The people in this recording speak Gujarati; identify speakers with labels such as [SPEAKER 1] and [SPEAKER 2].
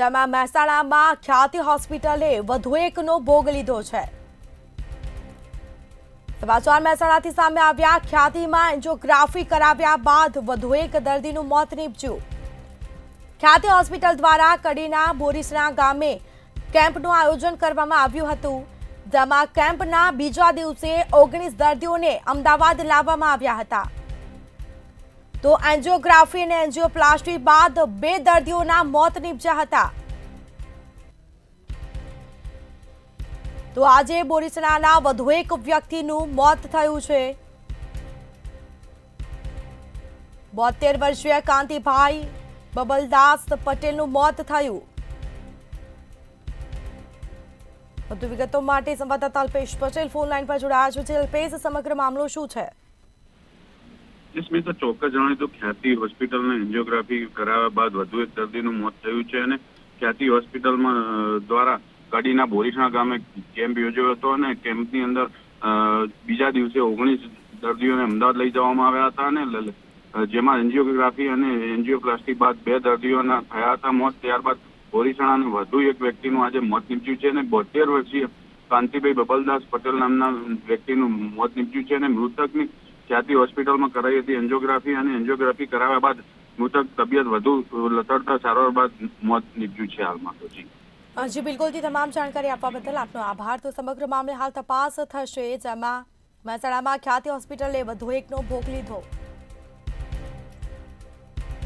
[SPEAKER 1] જેમાં મહેસાણામાં ખ્યાતિ હોસ્પિટલે વધુ એકનો ભોગ લીધો છે। સમાચાર મહેસાણાથી સામે આવ્યા। ખ્યાતિમાં એન્જિયોગ્રાફી કરાવ્યા બાદ વધુ એક દર્દીનું મોત નીપજ્યું। ખ્યાતિ હોસ્પિટલ દ્વારા કડીના બોરીસણા ગામે કેમ્પનું આયોજન કરવામાં આવ્યું હતું, જેમાં કેમ્પના બીજા દિવસે 19 દર્દીઓને અમદાવાદ લાવવામાં આવ્યા હતા। તો એન્જિયોગ્રાફી અને એન્જિયોપ્લાસ્ટી બાદ 2 દર્દીઓના મોત નીપજ્યા હતા। તો આજે બોરીસણાના વધુ એક વ્યક્તિનું મોત થયું છે। 72 વર્ષીય કાંતિભાઈ બબલદાસ પટેલનું મોત થયું। વધુ વિગતો માટે સંવાદદાતા અલ્પેશ પટેલ ફોન લાઈન પર જોડાયા છે। અલ્પેશ, સમગ્ર મામલો શું છે?
[SPEAKER 2] इसमें तो ચોક્કસ જણાવી તો ખ્યાતિ હોસ્પિટલને એન્જિયોગ્રાફી કરાવ્યા બાદ વધુ એક દર્દીનું મોત થયું છે અને ખ્યાતિ હોસ્પિટલમાં દ્વારા કડીના બોરીસણા ગામે કેમ્પ યોજ્યો હતો અને કેમ્પની અંદર બીજા દિવસે 19 દર્દીઓને અમદાવાદ લઈ જવામાં આવ્યા હતા અને જેમાં એન્જિયોગ્રાફી અને એન્જિયોપ્લાસ્ટી બાદ 2 દર્દીઓના થયા હતા મોત। ત્યારબાદ બોરીસણાના વધુ એક વ્યક્તિનું આજે મોત નીપજ્યું છે અને 72 વર્ષીય કાંતિભાઈ બબલદાસ પટેલ નામના વ્યક્તિનું મોત નીપજ્યું છે અને મૃતકની ખ્યાતિ હોસ્પિટલમાં કરાઈ હતી એન્જિયોગ્રાફી અને એન્જિયોગ્રાફી કરાવ્યા બાદ મૃતક તબિયત વધુ લથડતા સારવાર બાદ મોત નીપજ્યું છે હાલમાં તો।
[SPEAKER 1] જી બિલકુલથી તમામ જાણકારી આપવા બદલ આપનો આભાર। તો સમગ્ર મામલે હાલ તપાસ થશે, જેમાં મહેસાણામાં ખ્યાતિ હોસ્પિટલે વધુ એકનો ભોગ લીધો।